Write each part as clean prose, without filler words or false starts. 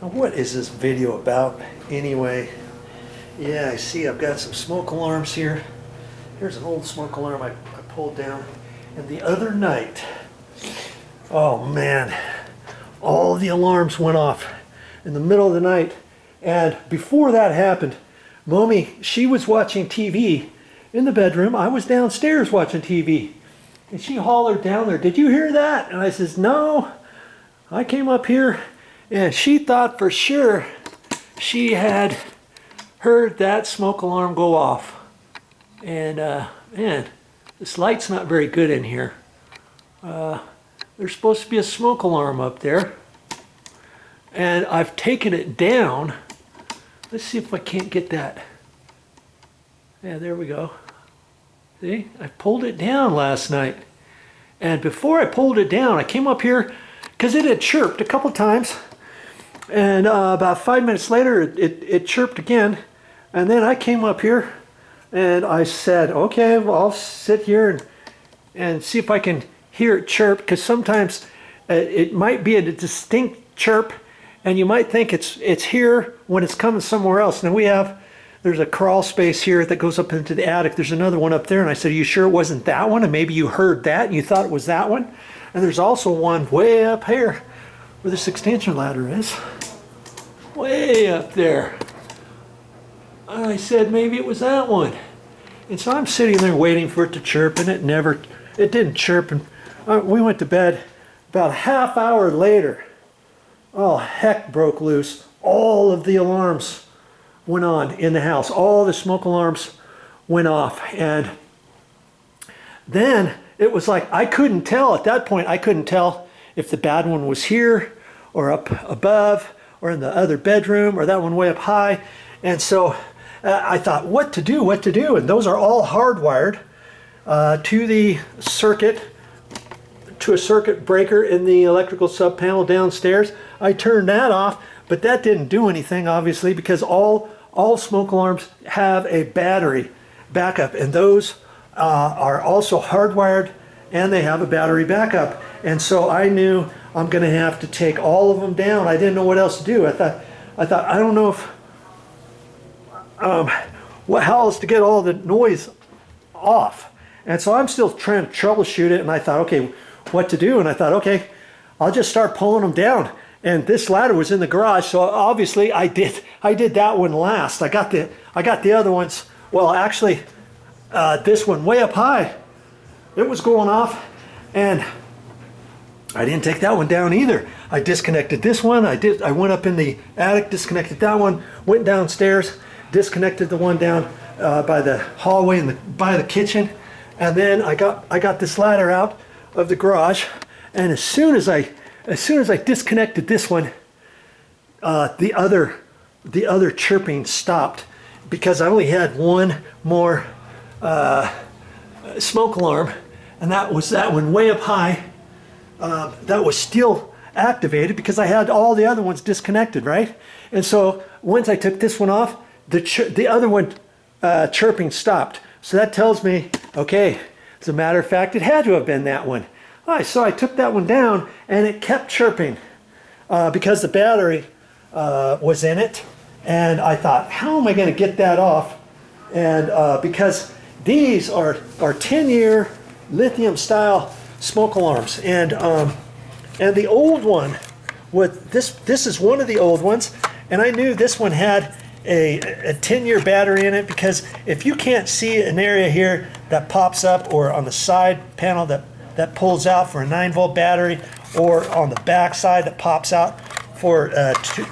Now, what is this video about anyway? Yeah, I see I've got some smoke alarms here. Here's an old smoke alarm I pulled down. And the other night, oh man, all the alarms went off in the middle of the night. And before that happened, Mommy, she was watching TV in the bedroom. I was downstairs watching TV. And she hollered down there, "Did you hear that?" And I says, "No." I came up here and she thought for sure she had heard that smoke alarm go off. And man, this light's not very good in here. There's supposed to be a smoke alarm up there. And I've taken it down. Let's see if I can't get that. Yeah, there we go. See, I pulled it down last night. And before I pulled it down, I came up here because it had chirped a couple times. And about 5 minutes later, it chirped again. And then I came up here and I said, okay, well, I'll sit here and see if I can hear it chirp, because sometimes it might be a distinct chirp and you might think it's here when it's coming somewhere else. And there's a crawl space here that goes up into the attic. There's another one up there. And I said, "Are you sure it wasn't that one?" And maybe you heard that and you thought it was that one. And there's also one way up here where this extension ladder is. Way up there. I said maybe it was that one. And so I'm sitting there waiting for it to chirp, and it didn't chirp. And we went to bed. About a half hour later, oh, heck broke loose. All of the alarms went on in the house. All the smoke alarms went off. And then it was like I couldn't tell. At that point, I couldn't tell if the bad one was here or up above or in the other bedroom or that one way up high. And so I thought, what to do? And those are all hardwired to the circuit, to a circuit breaker in the electrical sub panel downstairs. I turned that off, but that didn't do anything, obviously, because all smoke alarms have a battery backup, and those are also hardwired, and they have a battery backup. And so I knew I'm going to have to take all of them down. I didn't know what else to do. I thought I don't know if how else to get all the noise off. And so I'm still trying to troubleshoot it, and I thought, okay, what to do? And I thought, okay, I'll just start pulling them down. And this ladder was in the garage, so obviously I did that one last. I got the other ones. Well, actually, this one way up high, it was going off, and I didn't take that one down either. I disconnected this one. I went up in the attic, disconnected that one, went downstairs, disconnected the one down by the hallway and by the kitchen, and then I got this ladder out of the garage. And as soon as I disconnected this one, the other chirping stopped, because I only had one more smoke alarm, and that was that one way up high. That was still activated because I had all the other ones disconnected, right? And so once I took this one off, the other one chirping stopped. So that tells me, okay, as a matter of fact, it had to have been that one. All right, so I took that one down, and it kept chirping because the battery was in it. And I thought, how am I going to get that off? And because these are 10-year lithium-style smoke alarms, and the old one with this is one of the old ones, and I knew this one had a 10-year battery in it, because if you can't see an area here that pops up, or on the side panel that pulls out for a 9-volt battery, or on the back side that pops out for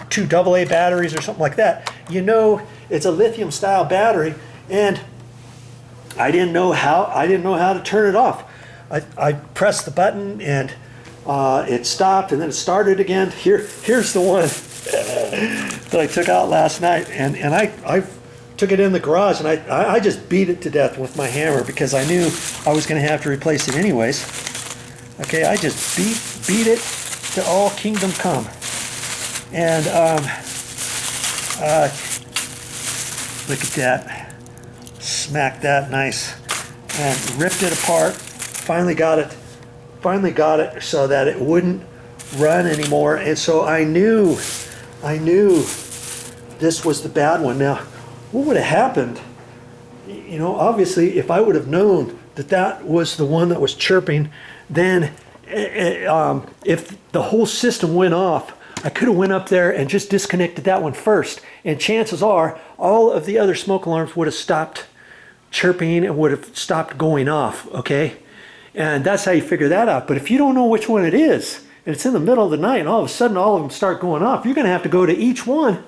two AA batteries or something like that, you know it's a lithium style battery. And I didn't know how to turn it off. I pressed the button, and it stopped, and then it started again. Here's the one that I took out last night, and I took it in the garage, and I just beat it to death with my hammer, because I knew I was going to have to replace it anyways. Okay, I just beat it to all kingdom come. And look at that. Smacked that nice, and ripped it apart. Finally got it so that it wouldn't run anymore. And so I knew I knew this was the bad one. Now, what would have happened? You know, obviously, if I would have known that that was the one that was chirping, then if the whole system went off, I could have went up there and just disconnected that one first. And chances are, all of the other smoke alarms would have stopped chirping and would have stopped going off, okay? And that's how you figure that out. But if you don't know which one it is, and it's in the middle of the night, and all of a sudden all of them start going off, you're going to have to go to each one.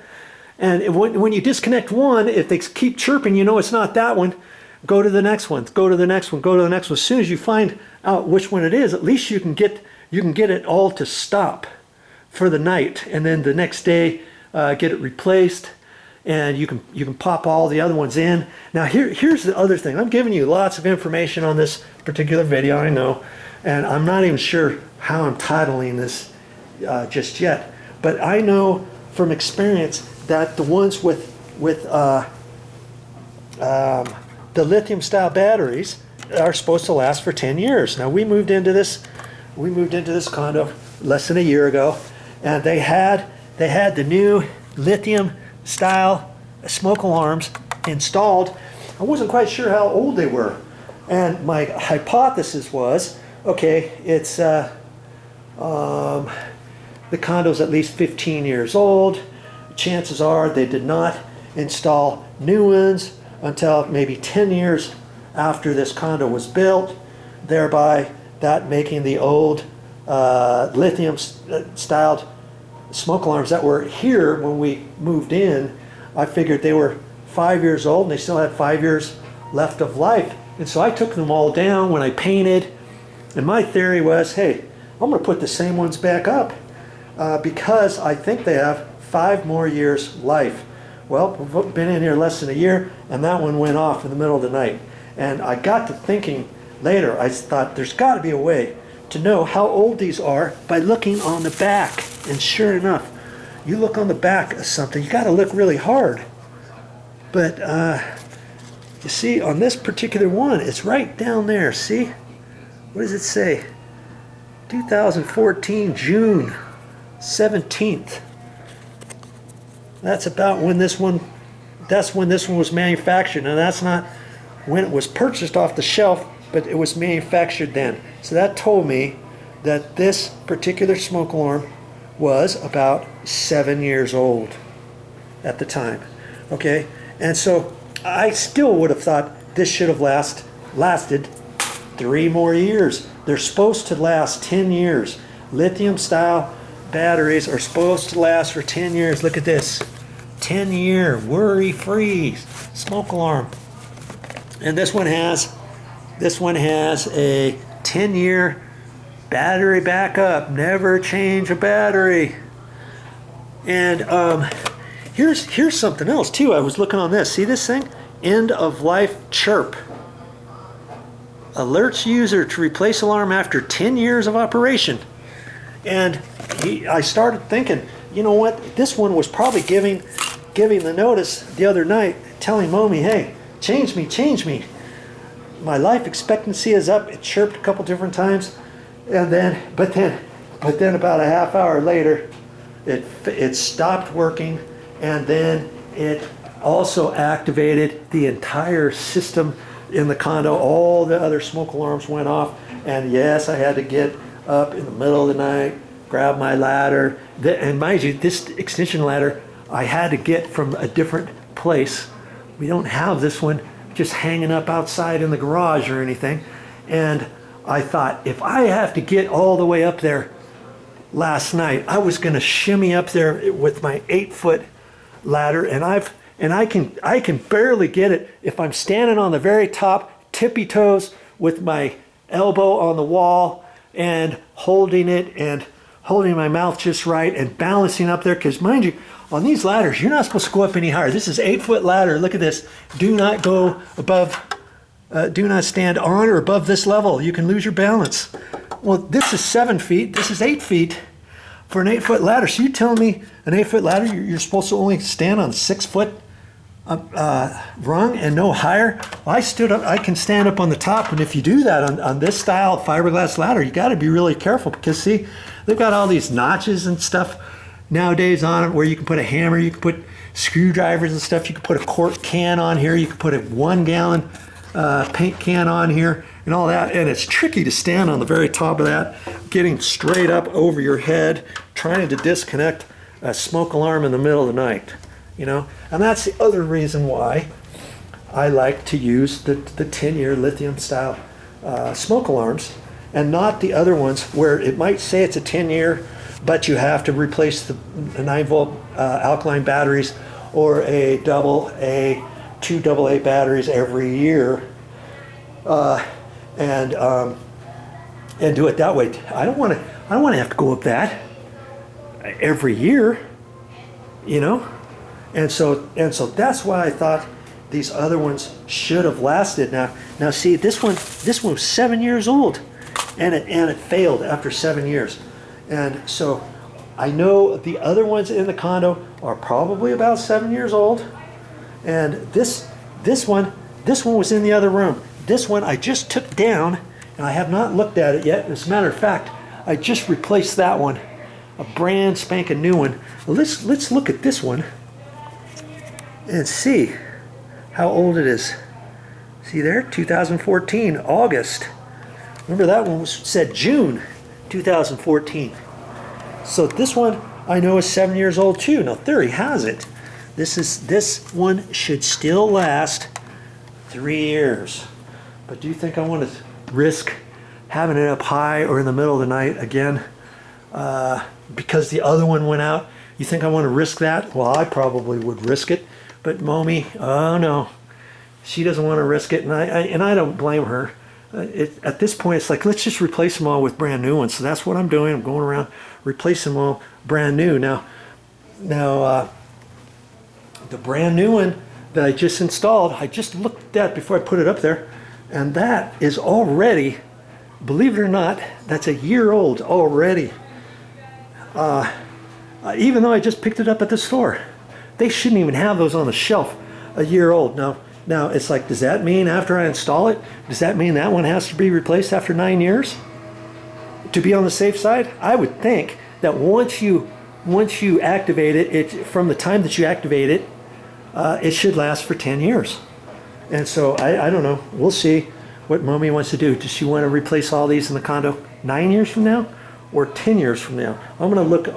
And when you disconnect one, if they keep chirping, you know it's not that one, go to the next one, go to the next one, go to the next one. As soon as you find out which one it is, at least you can get it all to stop for the night, and then the next day get it replaced, and you can pop all the other ones in. Now here's the other thing. I'm giving you lots of information on this particular video, I know, and I'm not even sure how I'm titling this just yet, but I know from experience that the ones with the lithium style batteries are supposed to last for 10 years. Now we moved into this condo less than a year ago, and they had the new lithium style smoke alarms installed. I wasn't quite sure how old they were, and my hypothesis was, okay, it's the condo's at least 15 years old. Chances are they did not install new ones until maybe 10 years after this condo was built, thereby that making the old lithium styled smoke alarms that were here when we moved in, I figured they were 5 years old and they still had 5 years left of life. And so I took them all down when I painted, and my theory was, hey, I'm going to put the same ones back up because I think they have 5 more years life. Well, we've been in here less than a year, and that one went off in the middle of the night. And I got to thinking later, I thought there's got to be a way to know how old these are by looking on the back. And sure enough, you look on the back of something, you got to look really hard. But you see, on this particular one, it's right down there. See? What does it say? 2014, June 17th. That's about when this one was manufactured. And that's not when it was purchased off the shelf, but it was manufactured then. So that told me that this particular smoke alarm was about 7 years old at the time. Okay? And so I still would have thought this should have lasted 3 more years. They're supposed to last 10 years. Lithium style batteries are supposed to last for 10 years. Look at this. 10-year worry-free smoke alarm. And this one has a 10-year battery backup. Never change a battery. And here's something else too. I was looking on this. See this thing? End of life chirp. Alerts user to replace alarm after 10 years of operation. And I started thinking, you know what? This one was probably giving the notice the other night, telling Mommy, hey, change me. My life expectancy is up. It chirped a couple different times, and but then about a half hour later, it stopped working, and then it also activated the entire system in the condo. All the other smoke alarms went off, and yes, I had to get up in the middle of the night, grab my ladder, and mind you, this extension ladder I had to get from a different place. We don't have this one just hanging up outside in the garage or anything. And I thought, if I have to get all the way up there last night, I was going to shimmy up there with my 8-foot ladder, and I can barely get it if I'm standing on the very top, tippy toes, with my elbow on the wall and holding it and holding my mouth just right and balancing up there. Because mind you, on these ladders, you're not supposed to go up any higher. This is 8-foot ladder. Look at this. Do not go above, do not stand on or above this level. You can lose your balance. Well, this is 7 feet. This is 8 feet for an 8-foot ladder. So you're telling me an 8-foot ladder, you're supposed to only stand on 6-foot rung and no higher? Well, I stood up. I can stand up on the top. And if you do that on this style fiberglass ladder, you got to be really careful, because see, they've got all these notches and stuff nowadays on it where you can put a hammer, you can put screwdrivers and stuff, you can put a quart can on here, you can put a 1 gallon paint can on here and all that, and it's tricky to stand on the very top of that, getting straight up over your head, trying to disconnect a smoke alarm in the middle of the night, you know. And that's the other reason why I like to use the 10-year lithium style smoke alarms, and not the other ones where it might say it's a 10-year, but you have to replace the 9-volt alkaline batteries or a two AA batteries every year, and do it that way. I don't want to have to go up that every year, you know. And so that's why I thought these other ones should have lasted. Now see, this one was 7 years old, and it failed after 7 years. And so I know the other ones in the condo are probably about 7 years old. And this one was in the other room. This one I just took down, and I have not looked at it yet. As a matter of fact, I just replaced that one, a brand spanking new one. Let's look at this one and see how old it is. See there, 2014, August. Remember that one said June 2014. So this one I know is 7 years old too. Now theory has it, this one should still last 3 years. But do you think I want to risk having it up high or in the middle of the night again because the other one went out? You think I want to risk that? Well, I probably would risk it. But Mommy, oh no, she doesn't want to risk it, and I don't blame her. At this point, it's like, let's just replace them all with brand new ones. So that's what I'm doing. I'm going around replacing them all brand new. Now, the brand new one that I just installed, I just looked at that before I put it up there, and that is already, believe it or not, that's a year old already. Even though I just picked it up at the store. They shouldn't even have those on the shelf a year old. Now it's like, does that mean after I install it, does that mean that one has to be replaced after 9 years? To be on the safe side, I would think that once you activate it, from the time that you activate it, it should last for 10 years. And so I don't know. We'll see what Mommy wants to do. Does she want to replace all these in the condo 9 years from now or 10 years from now? I'm gonna look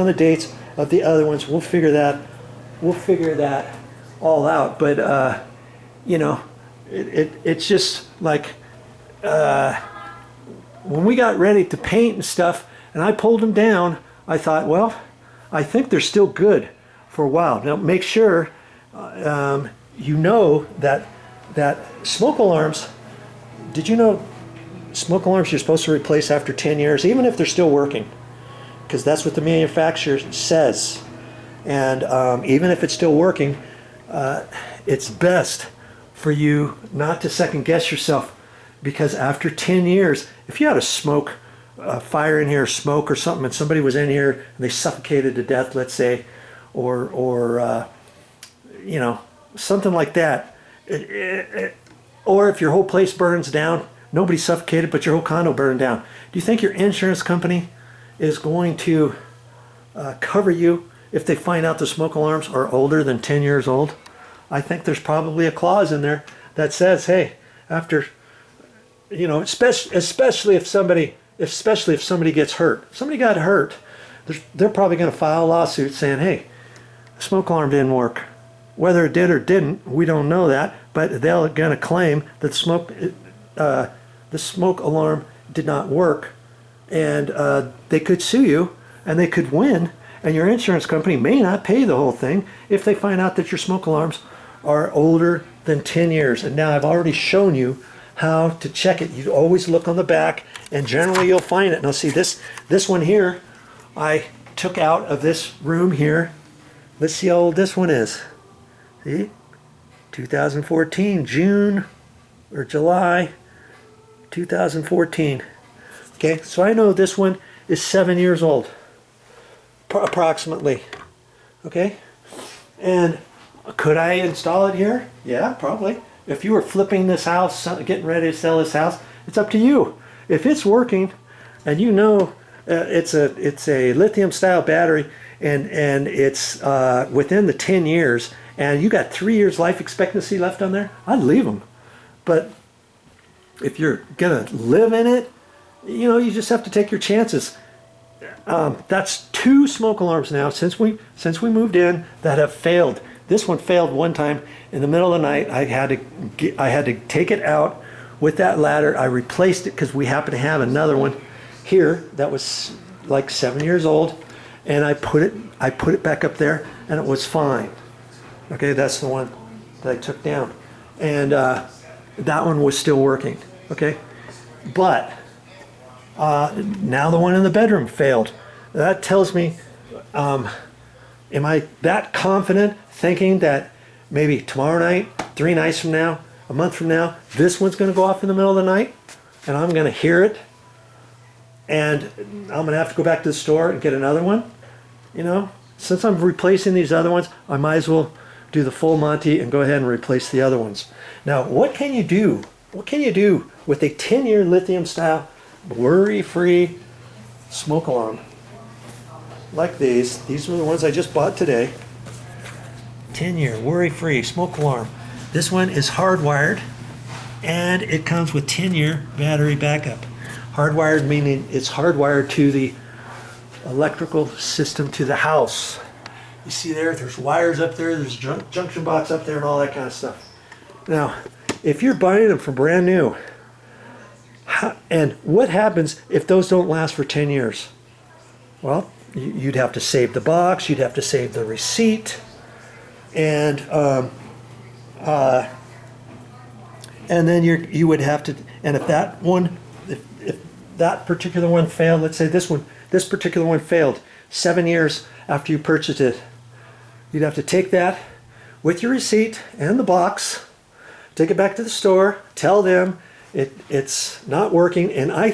on the dates of the other ones. We'll figure that all out. But you know, it's just like when we got ready to paint and stuff, and I pulled them down, I thought, well, I think they're still good for a while. Now make sure you know that smoke alarms, did you know smoke alarms you're supposed to replace after 10 years, even if they're still working? Because that's what the manufacturer says. And even if it's still working, it's best for you not to second guess yourself, because after 10 years, if you had a smoke, fire in here, smoke or something, and somebody was in here and they suffocated to death, let's say, or you know, something like that, or if your whole place burns down, nobody suffocated, but your whole condo burned down, do you think your insurance company is going to cover you if they find out the smoke alarms are older than 10 years old? I think there's probably a clause in there that says, hey, after, you know, especially if somebody gets hurt. If somebody got hurt, they're probably going to file a lawsuit saying, hey, the smoke alarm didn't work. Whether it did or didn't, we don't know that, but they're going to claim that the smoke alarm did not work, and they could sue you, and they could win, and your insurance company may not pay the whole thing if they find out that your smoke alarms are older than 10 years. And now I've already shown you how to check it. You always look on the back, and generally you'll find it. Now see, this one here, I took out of this room here. Let's see how old this one is. See? 2014, June or July 2014. Okay, so I know this one is 7 years old, approximately. Okay, and could I install it here? Yeah, probably. If you were flipping this house, getting ready to sell this house, it's up to you. If it's working, and you know it's a lithium style battery, and it's within the 10 years, and you got 3 years life expectancy left on there, I'd leave them. But if you're gonna live in it, you know, you just have to take your chances. That's 2 smoke alarms now since we moved in that have failed. This one failed one time in the middle of the night. I had to take it out with that ladder. I replaced it because we happen to have another one here that was like 7 years old, and I put it back up there, and it was fine. Okay, that's the one that I took down, and that one was still working. Okay, but now the one in the bedroom failed. That tells me, am I that confident thinking that maybe tomorrow night, 3 nights from now, a month from now, this one's going to go off in the middle of the night, and I'm going to hear it, and I'm going to have to go back to the store and get another one? You know, since I'm replacing these other ones, I might as well do the full Monty and go ahead and replace the other ones. Now, what can you do? What can you do with a 10-year lithium style, worry-free smoke alarm like these? These were the ones I just bought today. 10-year worry-free smoke alarm. This one is hardwired, and it comes with 10-year battery backup. Hardwired meaning it's hardwired to the electrical system to the house. You see there's wires up there, there's junction box up there, and all that kind of stuff. Now, if you're buying them for brand new, and what happens if those don't last for 10 years? Well, you'd have to save the box, you'd have to save the receipt, and then you would have to, and if that one, if that particular one failed, let's say this particular one failed 7 years after you purchased it, you'd have to take that with your receipt and the box, take it back to the store, tell them it's not working, and I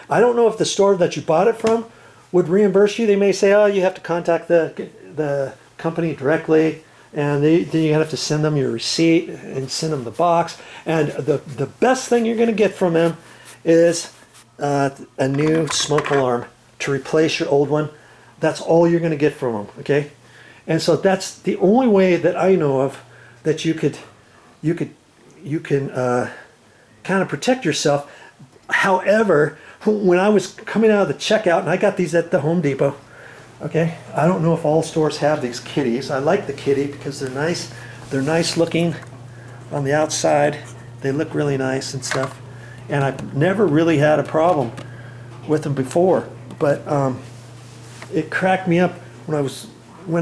don't know if the store that you bought it from would reimburse you. They may say, oh, you have to contact the company directly, and then you have to send them your receipt and send them the box. And the best thing you're going to get from them is a new smoke alarm to replace your old one. That's all you're going to get from them, okay? And so that's the only way that I know of that you can kind of protect yourself. However, when I was coming out of the checkout, and I got these at the Home Depot, okay, I don't know if all stores have these kitties. I like the kitty because they're nice. They're nice looking on the outside. They look really nice and stuff. And I've never really had a problem with them before. But it cracked me up when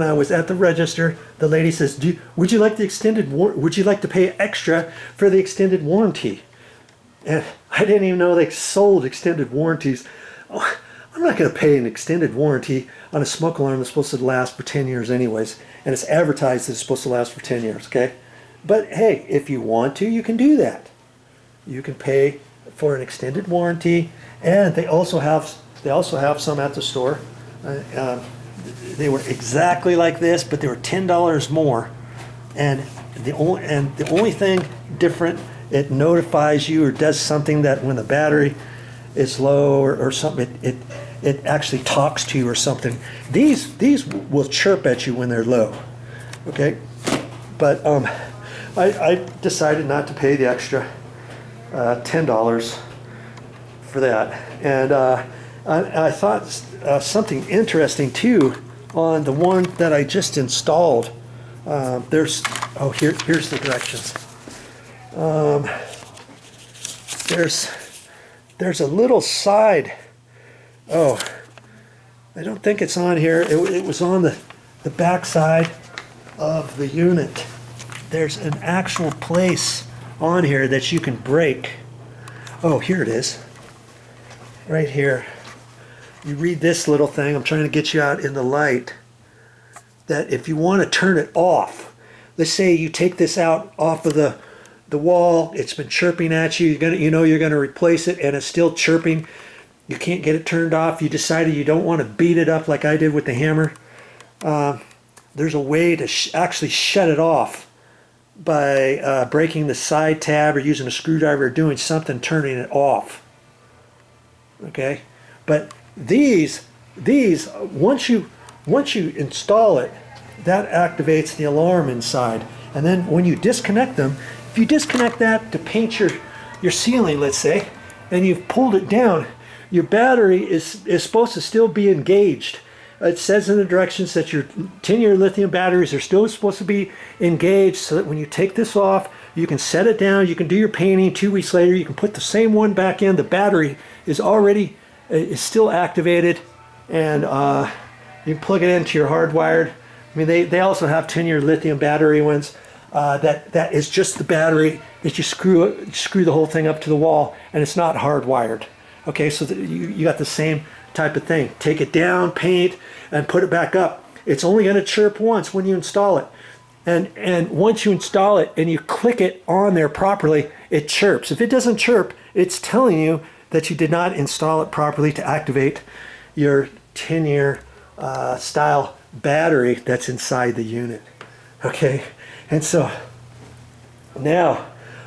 I was at the register. The lady says, would you like to pay extra for the extended warranty? And I didn't even know they sold extended warranties. Oh, I'm not going to pay an extended warranty on a smoke alarm that's supposed to last for 10 years anyways. And it's advertised that it's supposed to last for 10 years, okay? But hey, if you want to, you can do that. You can pay for an extended warranty, and they also have some at the store. They were exactly like this, but they were $10 more. And the only thing different, it notifies you or does something that when the battery is low or something, it actually talks to you or something. These will chirp at you when they're low, okay? But I decided not to pay the extra $10 for that. And I thought something interesting too on the one that I just installed. Here's the directions. There's a little side. Oh, I don't think it's on here. It was on the back side of the unit. There's an actual place on here that you can break. Oh, here it is. Right here. You read this little thing. I'm trying to get you out in the light. That if you want to turn it off, let's say you take this out off of the wall, it's been chirping at you, you're going to replace it and it's still chirping, you can't get it turned off, you decided you don't want to beat it up like I did with the hammer, there's a way to actually shut it off by breaking the side tab or using a screwdriver or doing something, turning it off. Okay, but these once you once you install it, that activates the alarm inside. And then when you disconnect them, if you disconnect that to paint your ceiling, let's say, and you've pulled it down, your battery is supposed to still be engaged. It says in the directions that your 10-year lithium batteries are still supposed to be engaged, so that when you take this off, you can set it down, you can do your painting. 2 weeks later, you can put the same one back in. The battery is still activated, and you can plug it into your hardwired. I mean, they also have 10-year lithium battery ones. That is just the battery that you screw the whole thing up to the wall, and it's not hardwired. Okay, so you got the same type of thing. Take it down, paint, and put it back up. It's only going to chirp once when you install it. And once you install it and you click it on there properly, it chirps. If it doesn't chirp, it's telling you that you did not install it properly to activate your 10-year style battery that's inside the unit. Okay, and so now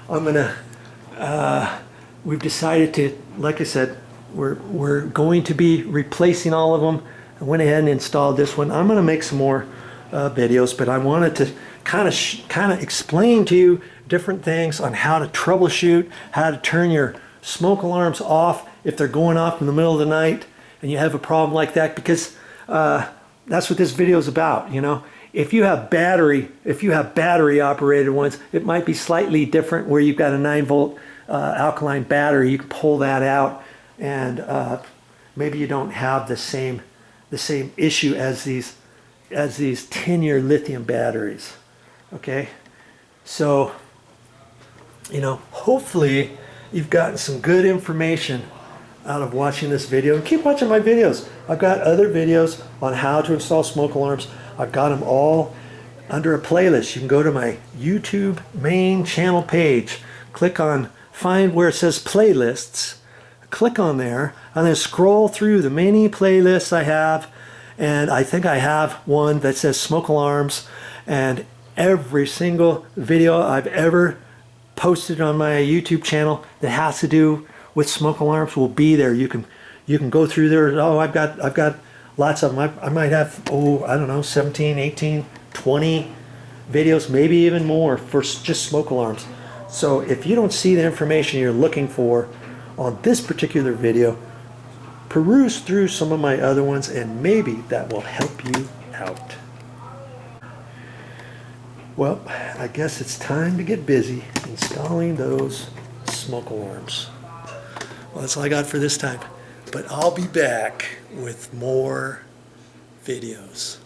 I'm gonna we've decided to, like I said, we're going to be replacing all of them. I went ahead and installed this one. I'm going to make some more videos, but I wanted to kind of explain to you different things on how to troubleshoot, how to turn your smoke alarms off if they're going off in the middle of the night and you have a problem like that, because that's what this video is about. You know, if you have battery operated ones, it might be slightly different where you've got a 9-volt alkaline battery. You can pull that out, and maybe you don't have the same issue as these 10-year lithium batteries. Okay, so you know, hopefully you've gotten some good information out of watching this video, and keep watching my videos. I've got other videos on how to install smoke alarms. I've got them all under a playlist. You can go to my YouTube main channel page, click on find where it says playlists, click on there, and then scroll through the many playlists I have, and I think I have one that says smoke alarms, and every single video I've ever posted on my YouTube channel that has to do with smoke alarms will be there. You can go through there. Oh, I've got lots of them. I might have, I don't know, 17, 18, 20 videos, maybe even more for just smoke alarms. So if you don't see the information you're looking for on this particular video, peruse through some of my other ones, and maybe that will help you out. Well, I guess it's time to get busy installing those smoke alarms. Well, that's all I got for this time, but I'll be back with more videos.